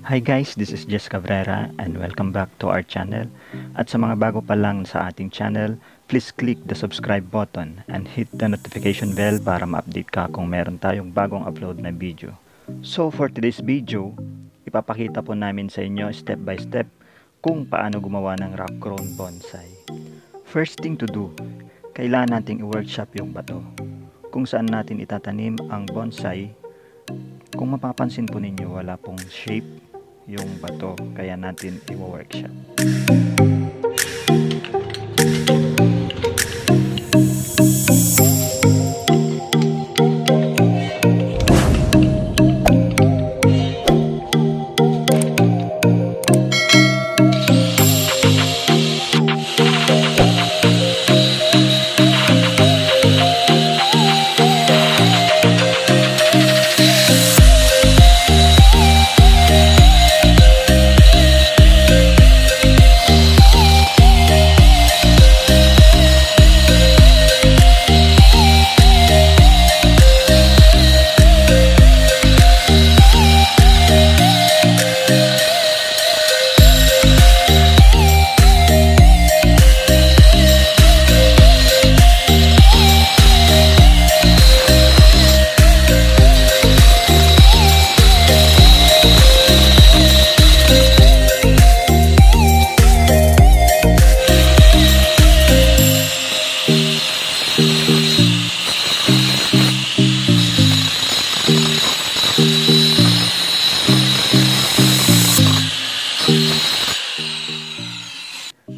Hi guys, this is Jess Cabrera and welcome back to our channel. At sa mga bago pa lang sa ating channel, please click the subscribe button and hit the notification bell para ma-update ka kung meron tayong bagong upload na video. So for today's video, ipapakita po namin sa inyo step by step kung paano gumawa ng rock crown bonsai. First thing to do, kailangan nating i-workshop yung bato. Kung saan natin itatanim ang bonsai. Kung mapapansin po ninyo, wala pong shape yung bato, kaya natin i-workshop.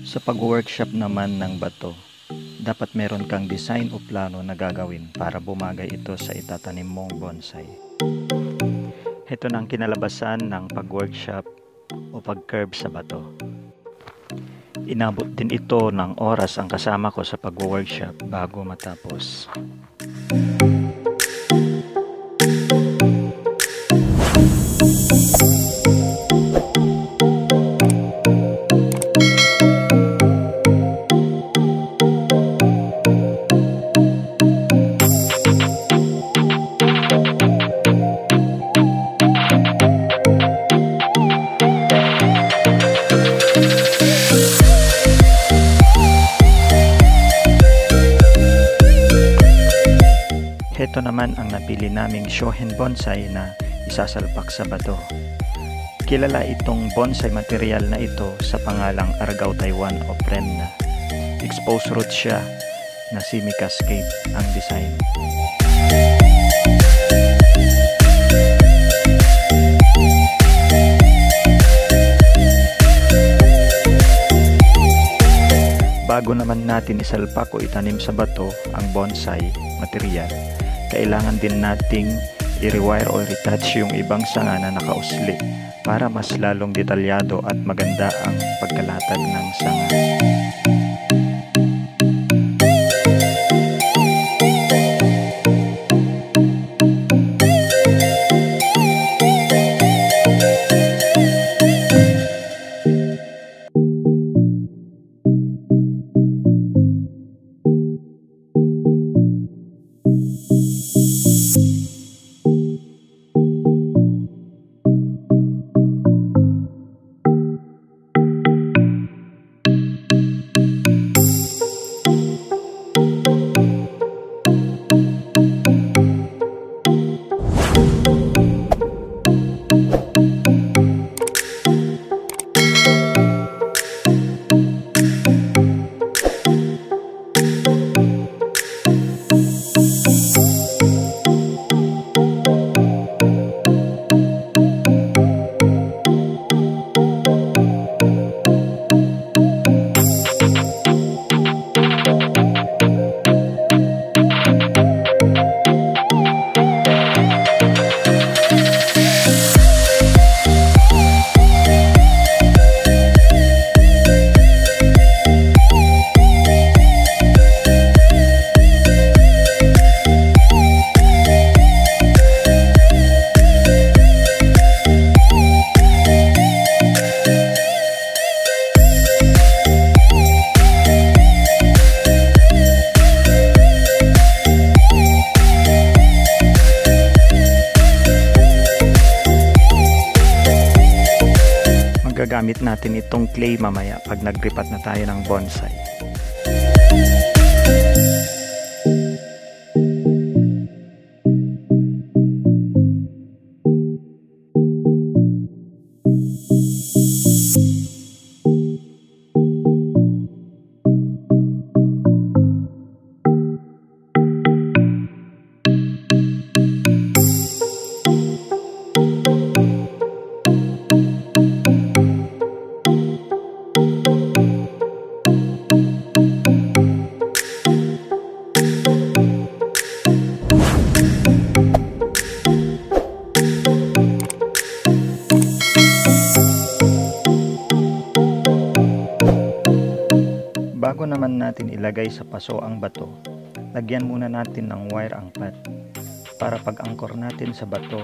Sa pag-workshop naman ng bato, dapat meron kang design o plano na gagawin para bumagay ito sa itatanim mong bonsai. Ito na ang kinalabasan ng pag-workshop o pag-curve sa bato. Inabot din ito ng oras ang kasama ko sa pag-workshop bago matapos. Ito naman ang napili naming Shohen bonsai na isasalpak sa bato. Kilala itong bonsai material na ito sa pangalang Argao Taiwan o Prenna. Exposed root siya na semi-cascade ang design. Bago naman natin isalpak o itanim sa bato ang bonsai material, kailangan din nating i-rewire o retouch yung ibang sanga na nakausli para mas lalong detalyado at maganda ang pagkalatag ng sanga. Gagamit natin itong clay mamaya pag nagripat na tayo ng bonsai. Bago naman natin ilagay sa paso ang bato, lagyan muna natin ng wire ang pot para pag-angkor natin sa bato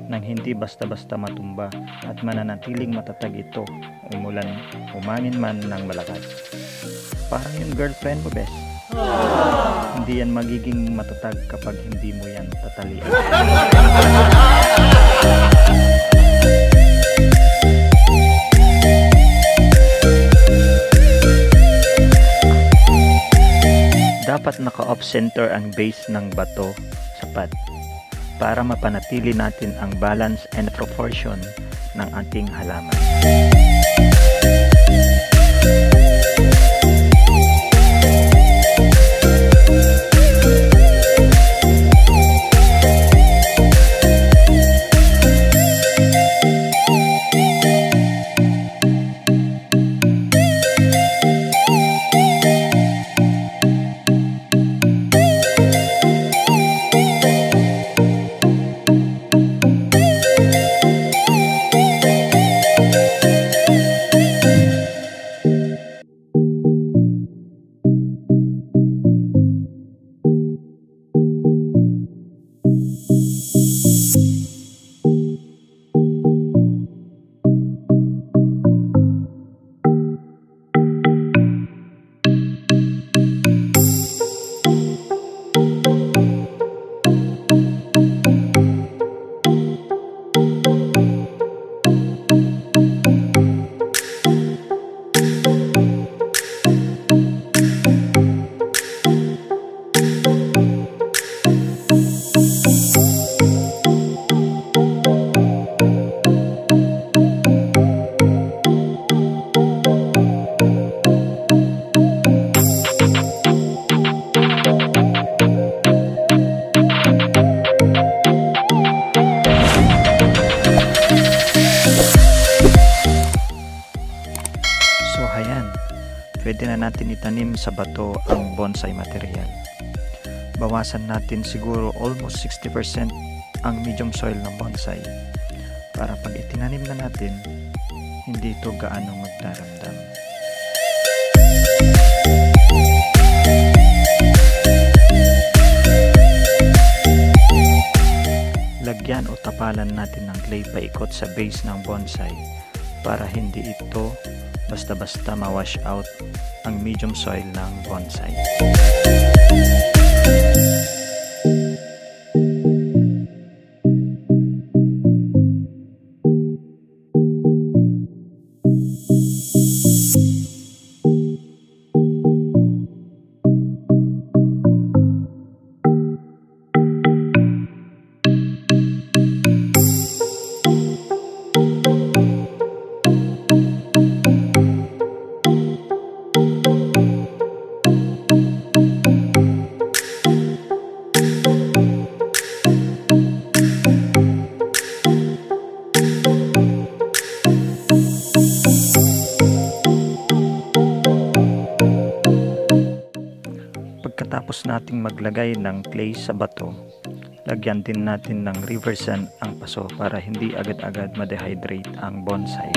nang hindi basta-basta matumba at mananatiling matatag ito umulan, umangin man ng malakas. Parang yung girlfriend mo, bes. Hindi yan magiging matatag kapag hindi mo yan tatalian. Dapat naka-off center ang base ng bato sa pot para mapanatili natin ang balance and proportion ng ating halaman. Pwede na natin itanim sa bato ang bonsai material. Bawasan natin siguro almost 60% ang medium soil ng bonsai para pag itinanim na natin, hindi ito gaano magdaramdam. Lagyan o tapalan natin ng clay paikot sa base ng bonsai para hindi ito basta-basta ma-wash out ang medium soil ng bonsai. Pagkatapos nating maglagay ng clay sa bato, lagyan din natin ng river sand ang paso para hindi agad-agad ma-dehydrate ang bonsai.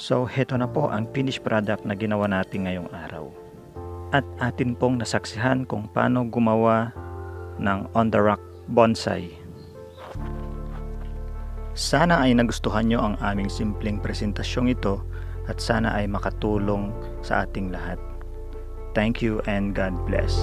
So heto na po ang finished product na ginawa natin ngayong araw. At atin pong nasaksihan kung paano gumawa ng on the rock bonsai. Sana ay nagustuhan nyo ang aming simpleng presentasyong ito at sana ay makatulong sa ating lahat. Thank you and God bless.